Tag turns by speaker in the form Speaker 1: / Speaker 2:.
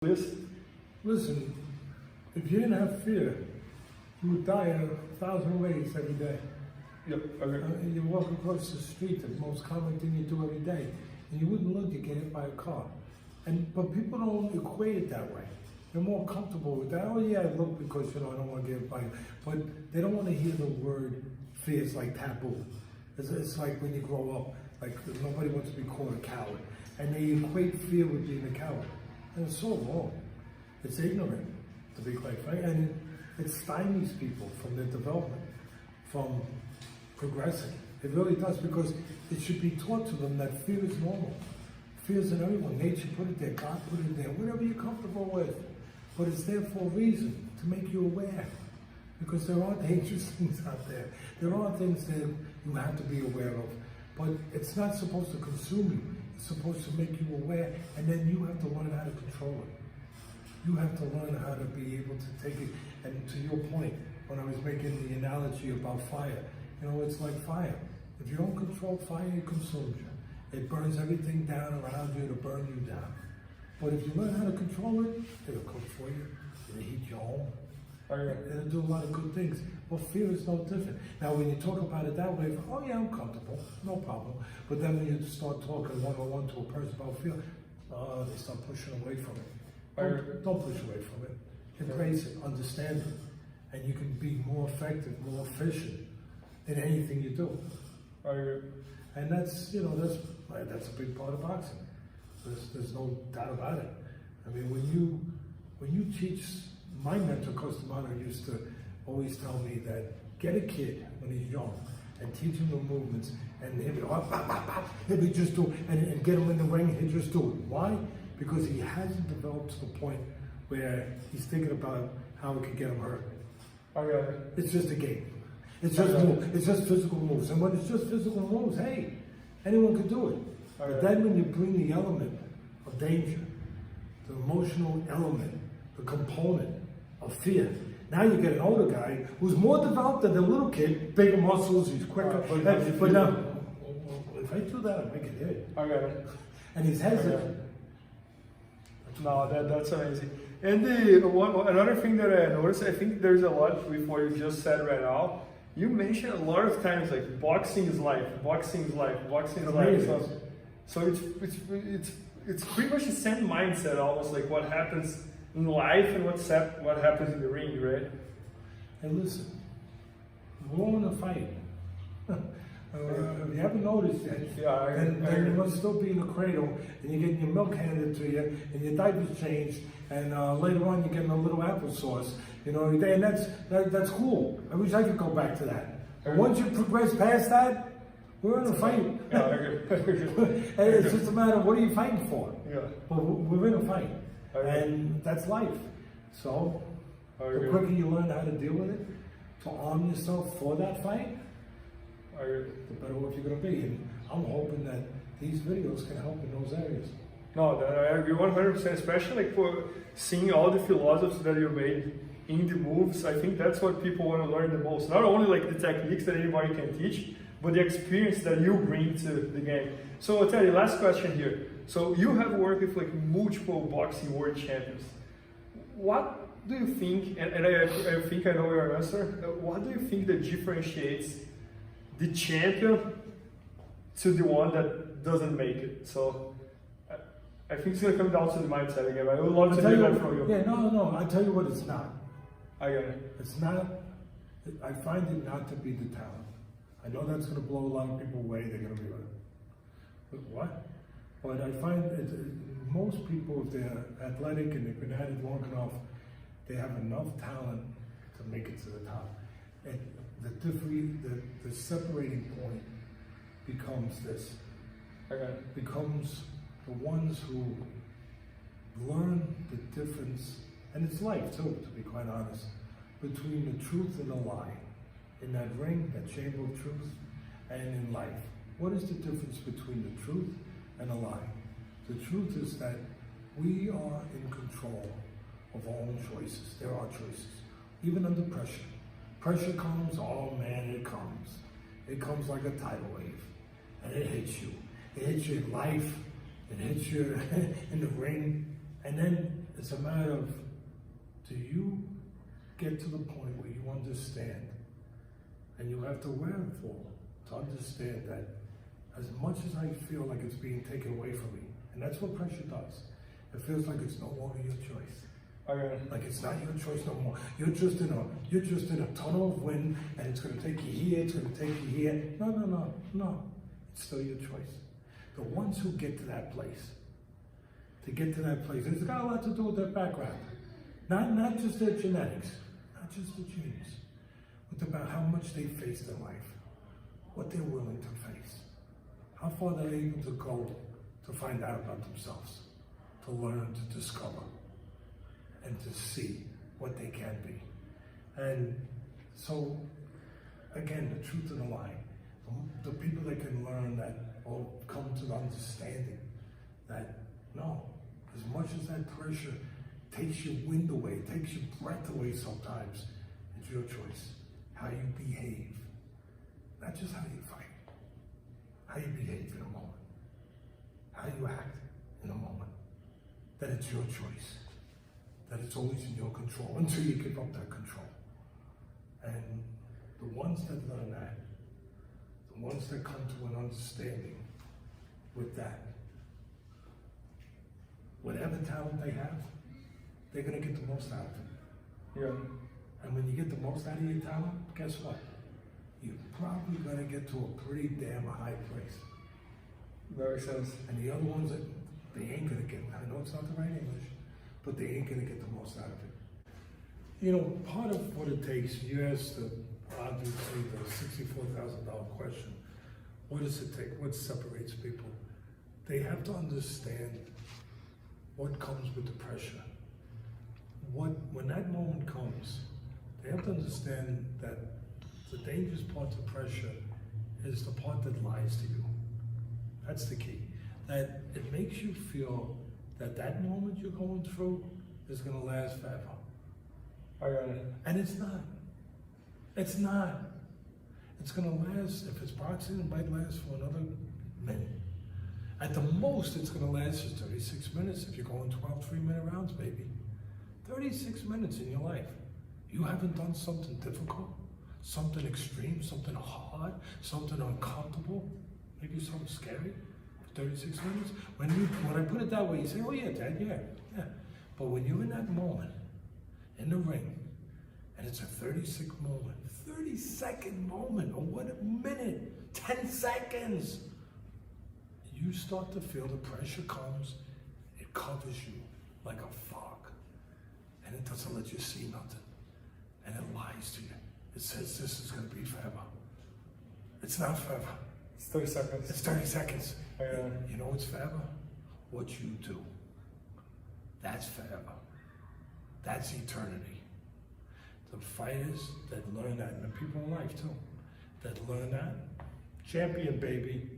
Speaker 1: Listen, if you didn't have fear, you would die in 1,000 ways every day.
Speaker 2: Yep, okay.
Speaker 1: You walk across the street, the most common thing you do every day, and you wouldn't look, you get hit by a car. But people don't equate it that way. They're more comfortable with that. Oh yeah, I look because I don't want to get hit by it. But they don't want to hear the word fear. It's like taboo. It's like when you grow up, like nobody wants to be called a coward. And they equate fear with being a coward. And it's so wrong. It's ignorant, to be quite frank. And it stymies people from their development, from progressing. It really does, because it should be taught to them that fear is normal. Fear is in everyone. Nature put it there, God put it there, whatever you're comfortable with. But it's there for a reason, to make you aware. Because there are dangerous things out there. There are things that you have to be aware of. But it's not supposed to consume you. It's supposed to make you aware, and then you have to learn how to control it. You have to learn how to be able to take it. And to your point, when I was making the analogy about fire, it's like fire. If you don't control fire, it consumes you. It burns everything down around you to burn you down. But if you learn how to control it, it'll cook for you. It'll heat your home. It'll do a lot of good things. Well, fear is no different. Now, when you talk about it that way, oh yeah, I'm comfortable, no problem. But then when you start talking one-on-one to a person about fear, they start pushing away from it. Don't push away from it. Embrace it, understand it, and you can be more effective, more efficient in anything you do. And that's a big part of boxing. There's no doubt about it. I mean, when you teach, my mentor Costamano used to always tell me that get a kid when he's young and teach him the movements, and he'll be just do, and get him in the ring, he'll just do it. Why? Because he hasn't developed to the point where he's thinking about how it could get him hurt. It's just a game. It's just it's just physical moves. And when it's just physical moves, hey, anyone can do it. But then when you bring the element of danger, the emotional element, the component of fear, now you get an older guy who's more developed than the little kid, bigger muscles, he's quicker. But now, if I do that, I might get hit. And he's hesitant.
Speaker 2: No, that's amazing. And another thing that I noticed, I think there's a lot with what you just said right now. You mentioned a lot of times like boxing is life, boxing is life, boxing is life. So it's pretty much the same mindset, almost like what happens in life and what happens in the ring, right?
Speaker 1: And listen, we're all in a fight. If you haven't noticed yet, then you must still be in the cradle, and you're getting your milk handed to you, and your diaper's changed, and later on you're getting a little applesauce, and that's cool. I wish I could go back to that. But once you progress past that, we're in a fight. It's just a matter of what are you fighting for? Well, we're in a fight, and that's life. So the quicker you learn how to deal with it, to arm yourself for that fight, the better off you're going to be. And I'm hoping that these videos can help in those areas.
Speaker 2: No, I agree 100%, especially like for seeing all the philosophies that you made in the moves. I think that's what people want to learn the most. Not only like the techniques that anybody can teach, but the experience that you bring to the game. So I'll tell you, last question here. So you have worked with like multiple boxing world champions. What do you think, and I think I know your answer, what do you think that differentiates the champion to the one that doesn't make it? So I think it's going to come down to the mindset again. I would love to hear that from you.
Speaker 1: Yeah, no, I tell you what it's not.
Speaker 2: I get it.
Speaker 1: It's not, I find it not to be the talent. I know that's going to blow a lot of people away. They're going to be like, what? But I find that most people, if they're athletic and they've been at it long enough, they have enough talent to make it to the top. And the separating point becomes this. Becomes the ones who learn the difference, and it's life too, to be quite honest, between the truth and the lie. In that ring, that chamber of truth, and in life. What is the difference between the truth and a lie? The truth is that we are in control of our own choices. There are choices, even under pressure. Pressure comes, oh man, it comes. It comes like a tidal wave, and it hits you. It hits you in life, it hits you in the ring, and then it's a matter of, do you get to the point where you understand, and you have to wear it for, to understand that as much as I feel like it's being taken away from me, and that's what pressure does, it feels like it's no longer your choice. Like it's not your choice no more. You're just in a tunnel of wind, and it's going to take you here. It's going to take you here. No. It's still your choice. The ones who get to that place, it's got a lot to do with their background, not just their genetics, not just the genes, but about how much they faced in life, what they're willing to face, how far they're able to go to find out about themselves, to learn, to discover, and to see what they can be. And so, again, the truth of the lie, the people that can learn that or come to the understanding that, no, as much as that pressure takes your wind away, takes your breath away sometimes, it's your choice. How you behave, not just how you fight, how you behave in a moment, how you act in a moment, that it's your choice. That it's always in your control until you give up that control. And the ones that learn that, the ones that come to an understanding with that, whatever talent they have, they're going to get the most out of it.
Speaker 2: Yeah.
Speaker 1: And when you get the most out of your talent, guess what? You're probably going to get to a pretty damn high place.
Speaker 2: That makes sense.
Speaker 1: And the other ones that they ain't going to get, I know it's not the right English, but they ain't gonna get the most out of it. You know, part of what it takes, you asked the, obviously, the $64,000 question, what does it take? What separates people? They have to understand what comes with the pressure. When that moment comes, they have to understand that the dangerous part of pressure is the part that lies to you. That's the key. That it makes you feel that moment you're going through is going to last forever.
Speaker 2: I got it.
Speaker 1: And it's not. It's not. It's going to last, if it's boxing, it might last for another minute. At the most, it's going to last for 36 minutes if you're going 12 3-minute rounds, baby. 36 minutes in your life. You haven't done something difficult, something extreme, something hard, something uncomfortable, maybe something scary. 36 minutes. When I put it that way, you say, oh yeah, Dad, yeah. But when you're in that moment, in the ring, and it's a 30-second moment, or what, a minute, 10 seconds, you start to feel the pressure comes, it covers you like a fog, and it doesn't let you see nothing, and it lies to you. It says this is going to be forever. It's not forever.
Speaker 2: It's 30 seconds.
Speaker 1: It's 30 seconds.
Speaker 2: Yeah.
Speaker 1: You know what's forever? What you do. That's forever. That's eternity. The fighters that learn that, and the people in life too, that learn that, champion, baby.